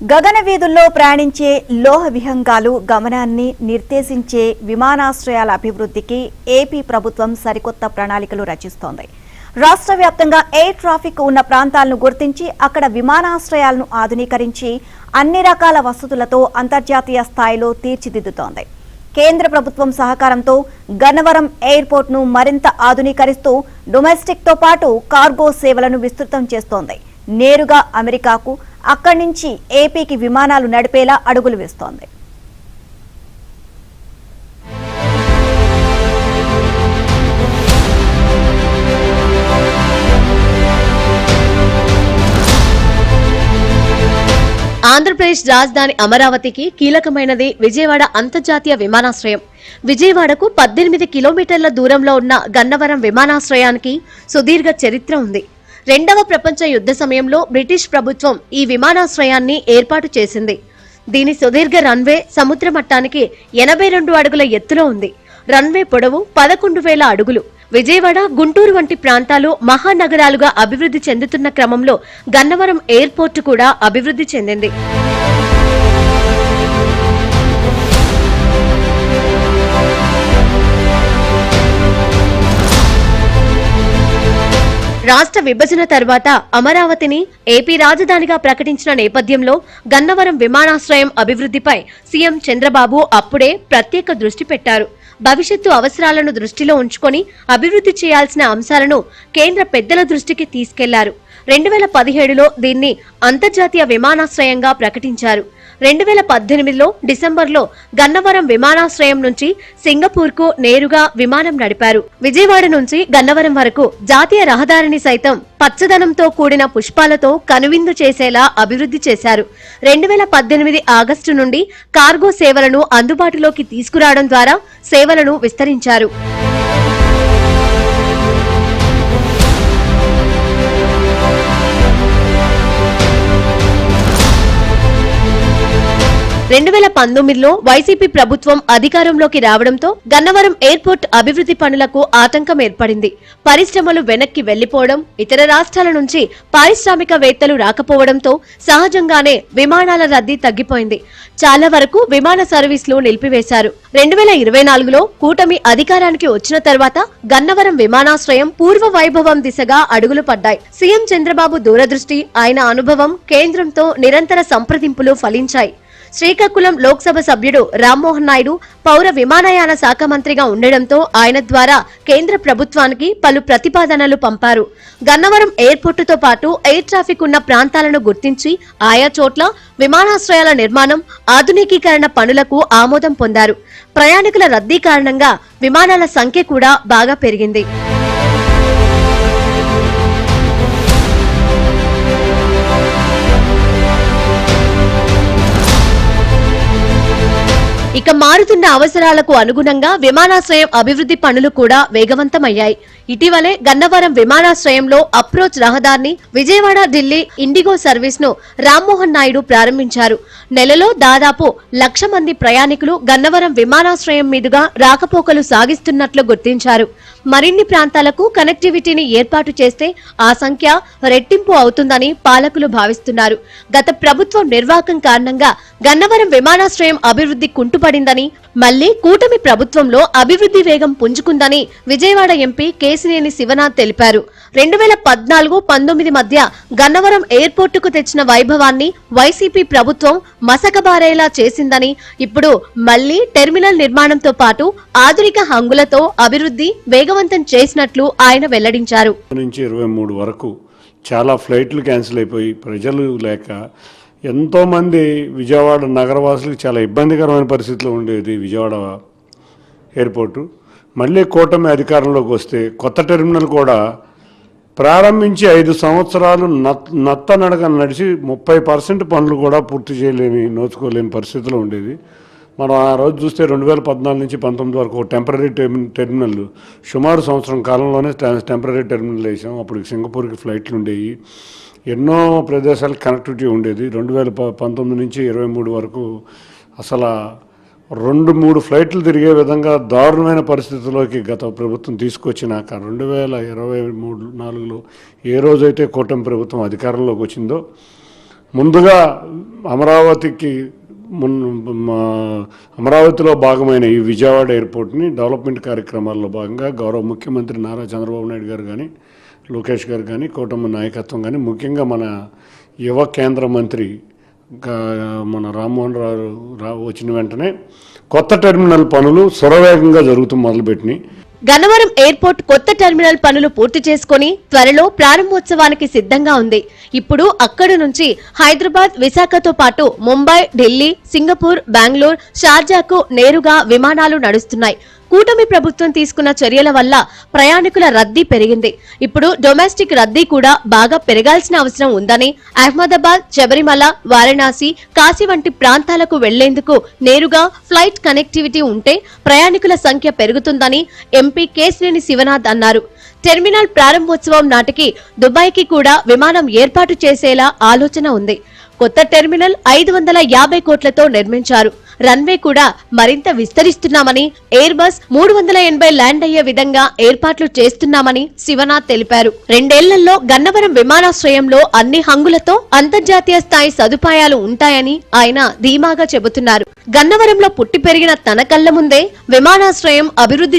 గగన వీధుల్లో ప్రయాణించే లోహ విహంగాలు గమనాన్ని నిర్దేశించే విమానాశ్రయాల అభివృద్ధికి ఏపీ ప్రభుత్వం సరికొత్త ప్రణాళికలు రచిస్తోంది. రాష్ట్ర వ్యాప్తంగా ఎయిర్ ట్రాఫిక్ ఉన్న ప్రాంతాలను గుర్తించి అక్కడ విమానాశ్రయాలను ఆధునీకరించి అన్ని రకాల వసతులతో అంతర్జాతీయ స్థాయిలో తీర్చిదిద్దుతోంది. కేంద్ర ప్రభుత్వం సహకారంతో గన్నవరం ఎయిర్పోర్ట్ను మరింత ఆధునీకరిస్తూ డొమెస్టిక్తో పాటు కార్గో సేవలను విస్తృతం చేస్తోంది. నేరుగా అమెరికాకు, అక్కడి నుంచి ఏపీకి విమానాలు నడిపేలా అడుగులు వేస్తోంది. ఆంధ్రప్రదేశ్ రాజధాని అమరావతికి కీలకమైనది విజయవాడ అంతర్జాతీయ విమానాశ్రయం. విజయవాడకు 18 కిలోమీటర్ల దూరంలో ఉన్న గన్నవరం విమానాశ్రయానికి సుదీర్ఘ చరిత్ర ఉంది. రెండవ ప్రపంచ యుద్ధ సమయంలో బ్రిటిష్ ప్రభుత్వం ఈ విమానాశ్రయాన్ని ఏర్పాటు చేసింది. దీని సుదీర్ఘ రన్వే సముద్ర మట్టానికి 82 అడుగుల ఎత్తులో ఉంది. రన్వే పొడవు 11,000 అడుగులు. విజయవాడ, గుంటూరు వంటి ప్రాంతాలు మహానగరాలుగా అభివృద్ధి చెందుతున్న క్రమంలో గన్నవరం ఎయిర్పోర్టు కూడా అభివృద్ధి చెందింది. రాష్ట్ర విభజన తర్వాత అమరావతిని ఏపీ రాజధానిగా ప్రకటించిన నేపథ్యంలో గన్నవరం విమానాశ్రయం అభివృద్ధిపై సీఎం చంద్రబాబు అప్పుడే ప్రత్యేక దృష్టి పెట్టారు. భవిష్యత్తు అవసరాలను దృష్టిలో ఉంచుకొని అభివృద్ధి చేయాల్సిన అంశాలను కేంద్ర పెద్దల దృష్టికి తీసుకెళ్లారు. 2017లో దీన్ని అంతర్జాతీయ విమానాశ్రయంగా ప్రకటించారు. 2018లో డిసెంబర్లో గన్నవరం విమానాశ్రయం నుంచి సింగపూర్కు నేరుగా విమానం నడిపారు. విజయవాడ నుంచి గన్నవరం వరకు జాతీయ రహదారిని సైతం పచ్చదనంతో కూడిన పుష్పాలతో కనువిందు చేసేలా అభివృద్ధి చేశారు. 2018 ఆగస్టు నుండి కార్గో సేవలను అందుబాటులోకి తీసుకురావడం ద్వారా సేవలను విస్తరించారు. రెండు 2019లో వైసీపీ ప్రభుత్వం అధికారంలోకి రావడంతో గన్నవరం ఎయిర్పోర్ట్ అభివృద్ధి పనులకు ఆటంకం ఏర్పడింది. పరిశ్రమలు వెనక్కి వెళ్లిపోవడం, ఇతర రాష్ట్రాల నుంచి పారిశ్రామికవేత్తలు రాకపోవడంతో సహజంగానే విమానాల రద్దీ తగ్గిపోయింది. చాలా వరకు విమాన సర్వీసులు నిలిపివేశారు. 2024లో కూటమి అధికారానికి వచ్చిన తర్వాత గన్నవరం విమానాశ్రయం పూర్వ వైభవం దిశగా అడుగులు పడ్డాయి. సీఎం చంద్రబాబు దూరదృష్టి, ఆయన అనుభవం, కేంద్రంతో నిరంతర సంప్రదింపులు ఫలించాయి. శ్రీకాకుళం లోక్సభ సభ్యుడు రామ్మోహన్ నాయుడు పౌర విమానయాన శాఖ మంత్రిగా ఉండడంతో ఆయన ద్వారా కేంద్ర ప్రభుత్వానికి పలు ప్రతిపాదనలు పంపారు. గన్నవరం ఎయిర్పోర్టుతో పాటు ఎయిర్ ట్రాఫిక్ ఉన్న ప్రాంతాలను గుర్తించి ఆయా చోట్ల విమానాశ్రయాల నిర్మాణం, ఆధునికీకరణ పనులకు ఆమోదం పొందారు. ప్రయాణికుల రద్దీ కారణంగా విమానాల సంఖ్య కూడా బాగా పెరిగింది. ఇక మారుతున్న అవసరాలకు అనుగుణంగా విమానాశ్రయం అభివృద్ధి పనులు కూడా వేగవంతమయ్యాయి. ఇటీవలే గన్నవరం విమానాశ్రయంలో అప్రోచ్ రహదారిని, విజయవాడ ఢిల్లీ ఇండిగో సర్వీస్ ను రామ్మోహన్ నాయుడు ప్రారంభించారు. నెలలో దాదాపు 1,00,000 మంది ప్రయాణికులు గన్నవరం విమానాశ్రయం మీదుగా రాకపోకలు సాగిస్తున్నట్లు గుర్తించారు. మరిన్ని ప్రాంతాలకు కనెక్టివిటీని ఏర్పాటు చేస్తే ఆ సంఖ్య రెట్టింపు అవుతుందని పాలకులు భావిస్తున్నారు. గత ప్రభుత్వం నిర్వాహకం కారణంగా గన్నవరం విమానాశ్రయం అభివృద్ధి కుంటుపడిందని, మళ్లీ కూటమి ప్రభుత్వంలో అభివృద్ధి వేగం పుంజుకుందని విజయవాడ ఎంపీ కేశినేని శివనాథ్ తెలిపారు. 2014-19 మధ్య గన్నవరం ఎయిర్పోర్టుకు తెచ్చిన వైభవాన్ని వైసీపీ ప్రభుత్వం మసకబారేలా చేసిందని, ఇప్పుడు మళ్లీ టెర్మినల్ నిర్మాణంతో పాటు ఆధునిక హంగులతో అభివృద్ధి వేగవంతం చేసినట్లు ఆయన వెల్లడించారు. 23 వరకు చాలా ఫ్లైట్లు క్యాన్సిల్ అయిపోయి ప్రజలు లేక ఎంతోమంది విజయవాడ నగరవాసులకు చాలా ఇబ్బందికరమైన పరిస్థితిలో ఉండేది విజయవాడ ఎయిర్పోర్టు. మళ్ళీ కూటమి అధికారంలోకి వస్తే కొత్త టెర్మినల్ కూడా ప్రారంభించి 5 సంవత్సరాలు నత్తనడక నడిచి 30% పనులు కూడా పూర్తి చేయలేని, నోచుకోలేని పరిస్థితిలో ఉండేది. మనం ఆ రోజు చూస్తే 2014 నుంచి 19 వరకు టెంపరీ టెర్మినల్ సుమారు సంవత్సరం కాలంలోనే టెంపరీ టెర్మినల్ వేసాం. అప్పుడు సింగపూర్కి ఫ్లైట్లు ఉండేవి, ఎన్నో ప్రదేశాలకు కనెక్టివిటీ ఉండేది. 2019 నుంచి 23 వరకు అసలు 2-3 ఫ్లైట్లు తిరిగే విధంగా దారుణమైన పరిస్థితుల్లోకి గత ప్రభుత్వం తీసుకొచ్చినాక 2023-24లో ఏ రోజైతే కూటమి ప్రభుత్వం అధికారంలోకి వచ్చిందో ముందుగా అమరావతికి అమరావతిలో భాగమైన ఈ విజయవాడ ఎయిర్పోర్ట్ని డెవలప్మెంట్ కార్యక్రమాల్లో భాగంగా గౌరవ ముఖ్యమంత్రి నారా చంద్రబాబు నాయుడు గారు కానీ, లోకేష్ గారు కానీ, కూటమి నాయకత్వం కానీ, ముఖ్యంగా మన యువ కేంద్ర మంత్రి మన రామ్మోహన్ రావు వచ్చిన వెంటనే కొత్త టెర్మినల్ పనులు శరవేగంగా జరుగుతూ మొదలుపెట్టినాయి. గన్నవరం ఎయిర్పోర్ట్ కొత్త టెర్మినల్ పనులు పూర్తి చేసుకుని త్వరలో ప్రారంభోత్సవానికి సిద్ధంగా ఉంది. ఇప్పుడు అక్కడి నుంచి హైదరాబాద్, విశాఖతో పాటు ముంబై, ఢిల్లీ, సింగపూర్, బెంగళూరు, షార్జాకు నేరుగా విమానాలు నడుస్తున్నాయి. కూటమి ప్రభుత్వం తీసుకున్న చర్యల వల్ల ప్రయాణికుల రద్దీ పెరిగింది. ఇప్పుడు డొమెస్టిక్ రద్దీ కూడా బాగా పెరగాల్సిన అవసరం ఉందని, అహ్మదాబాద్, శబరిమల, వారణాసి, కాశీ వంటి ప్రాంతాలకు వెళ్లేందుకు నేరుగా ఫ్లైట్ కనెక్టివిటీ ఉంటే ప్రయాణికుల సంఖ్య పెరుగుతుందని ఎంపీ కేశినేని శివనాథ్ అన్నారు. టెర్మినల్ ప్రారంభోత్సవం నాటికి దుబాయ్కి కూడా విమానం ఏర్పాటు చేసేలా ఆలోచన ఉంది. కొత్త టెర్మినల్ 550 కోట్లతో నిర్మించారు. రన్వే కూడా మరింత విస్తరిస్తున్నామని, ఎయిర్ బస్ 380 ల్యాండ్ అయ్యే విధంగా ఏర్పాట్లు చేస్తున్నామని శివనాథ్ తెలిపారు. 2 ఏళ్లలో గన్నవరం విమానాశ్రయంలో అన్ని హంగులతో అంతర్జాతీయ స్థాయి సదుపాయాలు ఉంటాయని ఆయన ధీమాగా చెబుతున్నారు. గన్నవరంలో పుట్టి పెరిగిన తన కళ్ల ముందే విమానాశ్రయం అభివృద్ధి